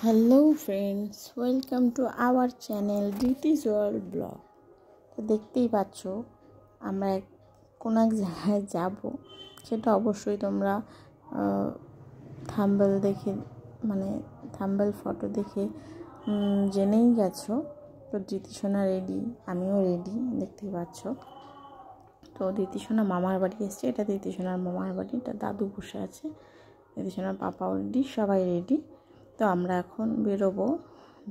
Hello friends, welcome to our channel দিতিস world blog. তো দেখতেই পাচ্ছ আমরা কোনো এক জায়গায় যাব, সেটা অবশ্যই তোমরা থাম্বনেল দেখে থাম্বনেল ফটো দেখে জেনেই গেছো। তো দিতিসোনা রেডি, আমিও রেডি, দেখতেই পাচ্ছ। তো দিতিসোনা মামার বাড়ি এসছে, এটা দিতিসোনার মামার বাড়ি, এটা দাদু বসে আছে, দিতিসোনার পাপাও রেডি, সবাই রেডি। তো আমরা এখন বেরোবো।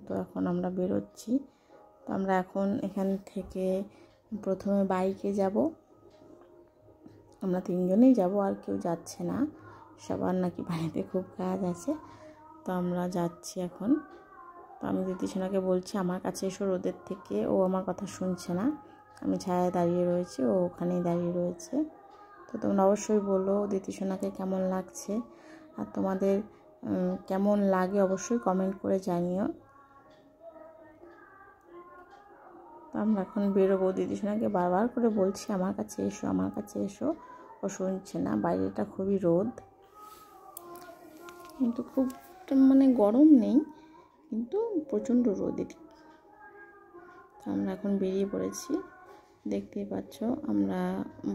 তো এখন আমরা বেরোচ্ছি। তো আমরা এখন এখান থেকে প্রথমে বাইকে যাব, আমরা তিনজনেই যাব, আর কেউ যাচ্ছে না, সবার নাকি বাড়িতে খুব কাজ আছে। তো আমরা যাচ্ছি এখন। তো আমি দিতিসোনাকে বলছি আমার কাছে এসো রোদের থেকে, ও আমার কথা শুনছে না। আমি ছায়ায় দাঁড়িয়ে রয়েছি, ও ওখানেই দাঁড়িয়ে রয়েছে। তো তোমরা অবশ্যই বলো দিতিসোনাকে কেমন লাগছে, আর তোমাদের কেমন লাগে অবশ্যই কমেন্ট করে জানিও। তো আমরা এখন বেরোবো। দিতিসোনাকে বারবার করে বলছি আমার কাছে এসো, আমার কাছে এসো, ও শুনছে না। বাইরেটা খুবই রোদ, কিন্তু খুব গরম নেই, কিন্তু প্রচণ্ড রোদ এটি। তো আমরা এখন বেরিয়ে পড়েছি, দেখতেই পাচ্ছ। আমরা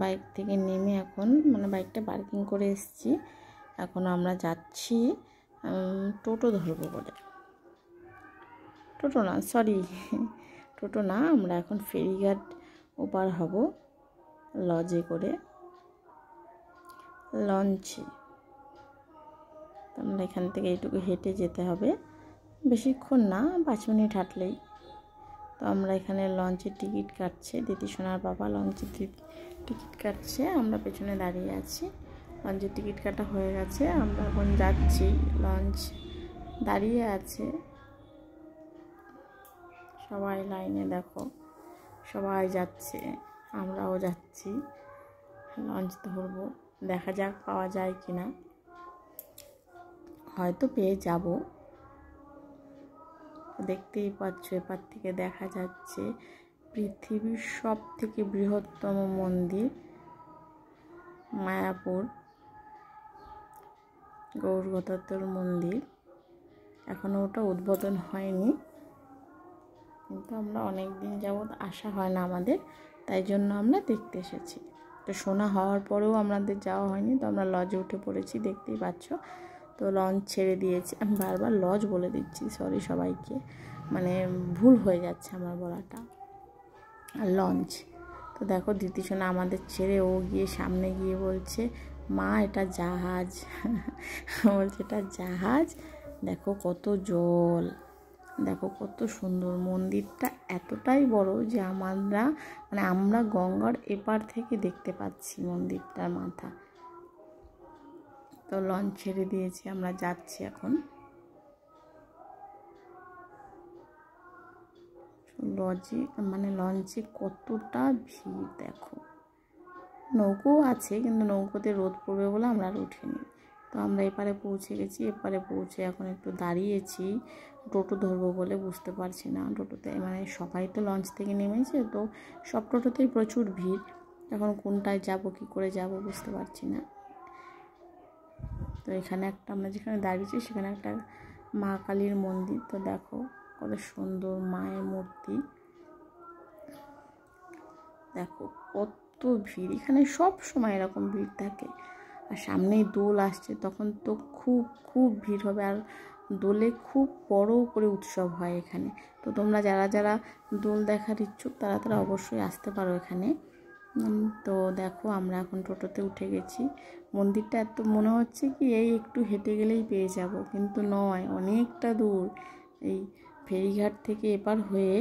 বাইক থেকে নেমে এখন বাইকটা পার্কিং করে এসেছি। এখন আমরা যাচ্ছি টোটো ধরবো বলে, টোটো না, আমরা এখন ফেরিঘাট ওপার হব লঞ্চে করে, লঞ্চে। আমরা এখান থেকে এইটুকু হেঁটে যেতে হবে, বেশিক্ষণ না, 5 মিনিট হাঁটলেই। তো আমরা এখানে লঞ্চের টিকিট কাটছে, দিতিসোনার বাবা লঞ্চের টিকিট কাটছে, আমরা পেছনে দাঁড়িয়ে আছি। লঞ্চের টিকিট কাটা হয়ে গেছে, আমরা এখন যাচ্ছি। লঞ্চ দাঁড়িয়ে আছে, সবাই লাইনে, দেখো সবাই যাচ্ছে, আমরাও যাচ্ছি। লঞ্চ ধরবো, দেখা যাক পাওয়া যায় কিনা, হয়তো পেয়ে যাব। দেখতেই পাচ্ছ এপার থেকে দেখা যাচ্ছে পৃথিবীর সব থেকে বৃহত্তম মন্দির মায়াপুর গৌরগদাধর মন্দির। এখনও ওটা উদ্বোধন হয়নি, কিন্তু আমরা অনেক দিন যাবৎ আসা হয় না আমাদের, তাই জন্য আমরা দেখতে এসেছি। তো শোনা হওয়ার পরেও আমাদের যাওয়া হয়নি, তো আমরা লজে উঠে পড়েছি, দেখতেই পাচ্ছ। তো লঞ্চ ছেড়ে দিয়েছে, আমি বারবার লজ বলে দিচ্ছি, সরি সবাইকে, ভুল হয়ে যাচ্ছে আমার বলাটা। আর লঞ্চ, তো দেখো দিতিসোনা আমাদের ছেড়ে ও গিয়ে সামনে গিয়ে বলছে মা এটা জাহাজ, বলছে এটা জাহাজ, দেখো কত জল, দেখো কত সুন্দর। মন্দিরটা এতটাই বড় যে আমরা গঙ্গার এপার থেকে দেখতে পাচ্ছি মন্দিরটার মাথা। তো লঞ্চ ছেড়ে দিয়েছি, আমরা যাচ্ছি এখন। লঞ্চে কতটা ভিড় দেখো। নৌকো আছে, কিন্তু নৌকোতে রোদ পড়বে বলে আমরা আর উঠিনি। তো আমরা এপারে পৌঁছে গেছি, এপারে পৌঁছে এখন একটু দাঁড়িয়েছি টোটো ধরবো বলে, বুঝতে পারছি না টোটোতে, সবাই তো লঞ্চ থেকে নেমেছে, তো সব টোটোতেই প্রচুর ভিড়, এখন কোনটায় যাব, কি করে যাব বুঝতে পারছি না। তো এখানে আমরা যেখানে দাঁড়িয়েছি সেখানে একটা মা কালীর মন্দির, তো দেখো কত সুন্দর মায়ের মূর্তি, দেখো কত ভিড়। এখানে সব সময় এরকম ভিড় থাকে, আর সামনেই দোল আসছে, তখন তো খুব খুব ভিড় হবে, আর দোলে খুব বড় করে উৎসব হয় এখানে। তো তোমরা যারা দোল দেখার ইচ্ছুক তারা অবশ্যই আসতে পারো এখানে। তো দেখো আমরা এখন টোটোতে উঠে গেছি। মন্দিরটা এত মনে হচ্ছে কি এই একটু হেঁটে গেলেই পেয়ে যাব, কিন্তু নয়, অনেকটা দূর। এই ফেরিঘাট থেকে এপার হয়ে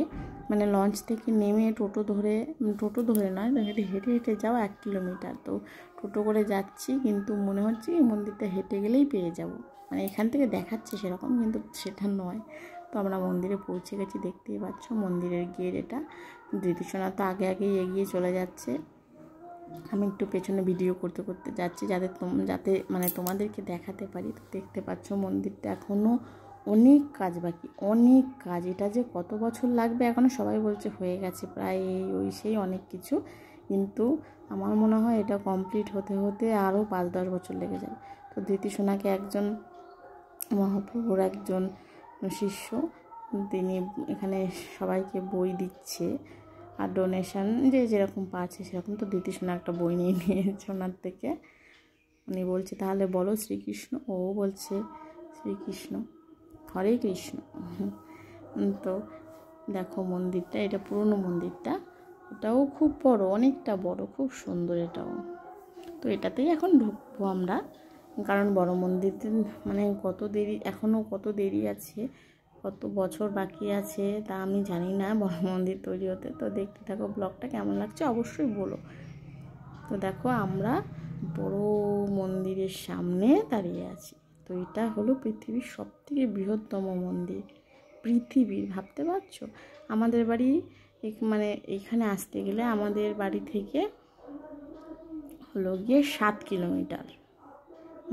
লঞ্চ থেকে নেমে টোটো ধরে নয়, হেঁটে হেঁটে যাও 1 কিলোমিটার। তো টোটো করে যাচ্ছি, কিন্তু মনে হচ্ছে এই মন্দিরটা হেঁটে গেলেই পেয়ে যাব, এখান থেকে দেখাচ্ছে সেরকম, কিন্তু সেটা নয়। তো আমরা মন্দিরে পৌঁছে গেছি, দেখতেই পাচ্ছ মন্দিরের গেট এটা। দিতিসোনা তো আগেই এগিয়ে চলে যাচ্ছে, আমি একটু পেছনে ভিডিও করতে যাচ্ছি, যাতে তোমাদেরকে দেখাতে পারি। তো দেখতে পাচ্ছ মন্দিরটা এখনও অনেক কাজ বাকি, অনেক কাজ। এটা যে কত বছর লাগবে এখনও সবাই বলছে হয়ে গেছে প্রায়, সেই অনেক কিছু, কিন্তু আমার মনে হয় এটা কমপ্লিট হতে হতে আরও 5-10 বছর লেগে যাবে। তো দিতিসোনাকে একজন মহাপ্রভুর একজন শিষ্য, তিনি এখানে সবাইকে বই দিচ্ছে আর ডোনেশন যে যেরকম পাচ্ছে সেরকম। তো দিতি সোনা একটা বই নিয়ে নিয়েছে ওনার থেকে। উনি বলছে তাহলে বলো শ্রীকৃষ্ণ, ও বলছে শ্রীকৃষ্ণ, হরে কৃষ্ণ। তো দেখো মন্দিরটা, এটা পুরনো মন্দিরটা, এটাও খুব বড়, অনেকটা বড়, খুব সুন্দর এটাও। তো এটাতেই এখন ঢুকবো আমরা, কারণ বড় মন্দির মানে কত দেরি, এখনও কত দেরি আছে, কত বছর বাকি আছে তা আমি জানি না বড় মন্দির তৈরি হতে। তো দেখতে থাকো ব্লগটা, কেমন লাগছে অবশ্যই বলো। তো দেখো আমরা বড় মন্দিরের সামনে দাঁড়িয়ে আছি। তো এটা হলো পৃথিবীর সবথেকে বৃহত্তম মন্দির, পৃথিবীর, ভাবতে পারছো? আমাদের বাড়ি মানে এখানে আসতে গেলে আমাদের বাড়ি থেকে হলো গিয়ে 7 কিলোমিটার।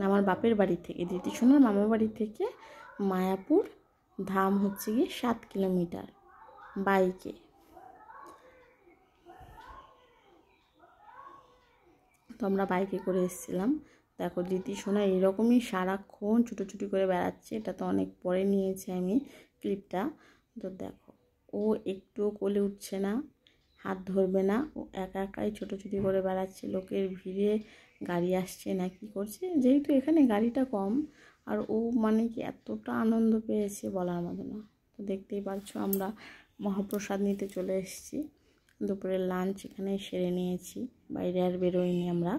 আমার বাপের বাড়ি থেকে, দিদি সোনার মামার বাড়ি থেকে মায়াপুর ধাম হচ্ছে গিয়ে 7 কিলোমিটার বাইকে। তো আমরা বাইকে করে এসেছিলাম। দেখো দিদি সোনা এরকমই সারাক্ষণ ছুটোছুটি করে বেড়াচ্ছে। এটা তো অনেক পরে নিয়েছি আমি ক্লিপটা। তো দেখো ও একটুও কোলে উঠছে না, হাত ধরবে না, ও একা একাই ছোটোছুটি করে বেড়াচ্ছে। লোকের ভিড়ে গাড়ি আসছে না কি করছে, যেহেতু এখানে গাড়িটা কম, আর ও মানে কি এতটা আনন্দ পেয়েছে বলার মতো না। তো দেখতেই পাচ্ছ আমরা মহাপ্রসাদ নিতে চলে এসেছি। দুপুরের লাঞ্চ এখানে সেরে নিয়েছি, বাইরে আর বেরোইনি আমরা,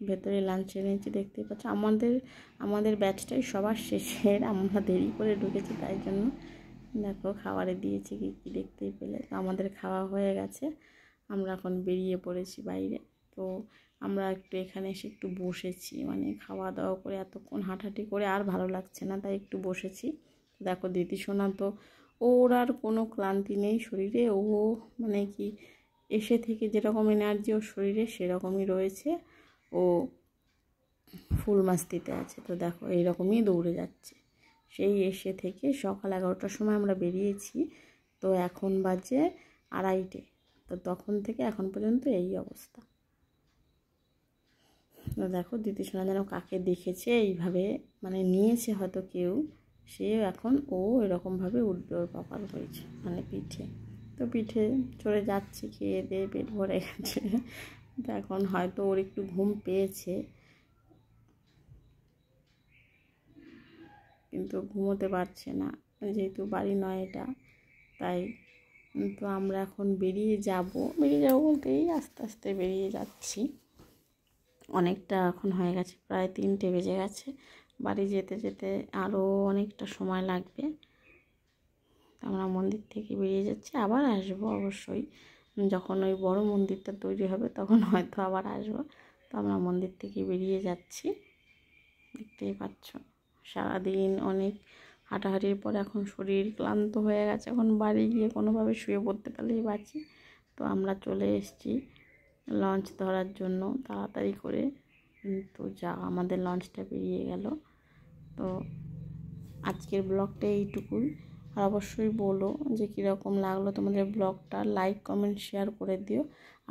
ভেতরে লাঞ্চ সেরে নিয়েছি। দেখতেই পাচ্ছ আমাদের ব্যাচটাই সবার শেষের, আমরা দেরি করে ঢুকেছি তাই জন্য। দেখো খাবারে দিয়েছি কী কী দেখতেই পেলে। তো আমাদের খাওয়া হয়ে গেছে, আমরা এখন বেরিয়ে পড়েছি বাইরে। তো আমরা একটু এখানে এসে একটু বসেছি, মানে খাওয়া দাওয়া করে এতক্ষণ হাঁটাহাঁটি করে আর ভালো লাগছে না, তাই একটু বসেছি। দেখো দিদি সোনা তো ওর আর কোনো ক্লান্তি নেই শরীরে, ও মানে কি এসে থেকে যেরকম এনার্জি ওর শরীরে সেরকমই রয়েছে, ও ফুল মাস্তিতে আছে। তো দেখো এইরকমই দৌড়ে যাচ্ছে সেই এসে থেকে। সকাল 11টার সময় আমরা বেরিয়েছি, তো এখন বাজে 2:30। তো তখন থেকে এখন পর্যন্ত এই অবস্থা। তো দেখো দিদি সোনা যেন কাকে দেখেছে এইভাবে, মানে নিয়েছে হয়তো কেউ, সে এখন ও এরকমভাবে উঠবে ওর পাপার হয়েছে মানে পিঠে। তো পিঠে চড়ে যাচ্ছে, খেয়ে দিয়ে পেট ভরে গেছে। তো এখন হয়তো ওর একটু ঘুম পেয়েছে, কিন্তু ঘুমোতে পারছে না, যেহেতু বাড়ি নয় এটা, তাই। তো আমরা এখন বেরিয়ে যাব বলতেই আস্তে আস্তে বেরিয়ে যাচ্ছি। অনেকটা এখন হয়ে গেছে, প্রায় 3টে বেজে গেছে। বাড়ি যেতে যেতে আরও অনেকটা সময় লাগবে। আমরা মন্দির থেকে বেরিয়ে যাচ্ছি, আবার আসবো অবশ্যই, যখন ওই বড় মন্দিরটা তৈরি হবে তখন হয়তো আবার আসবো। তো আমরা মন্দির থেকে বেরিয়ে যাচ্ছি, দেখতেই পাচ্ছ। সারাদিন অনেক হাঁটাহাঁটির পর এখন শরীর ক্লান্ত হয়ে গেছে, এখন বাড়ি গিয়ে কোনোভাবে শুয়ে পড়তে পারলেই বাঁচি। তো আমরা চলে এসেছি লঞ্চ ধরার জন্য তাড়াতাড়ি করে। তো যা আমাদের লঞ্চটা বেরিয়ে গেল। তো আজকের ব্লগটা এইটুকুই। আর অবশ্যই বলো যে কীরকম লাগলো তোমাদের ব্লগটা, লাইক কমেন্ট শেয়ার করে দিও,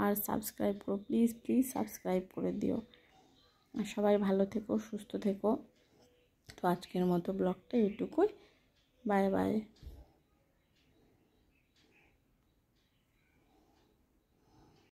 আর সাবস্ক্রাইব করো, প্লিজ প্লিজ সাবস্ক্রাইব করে দিও। আর সবাই ভালো থেকো, সুস্থ থেকো। তো আজকের মতো ব্লগটা এইটুকুই, বাই বাই।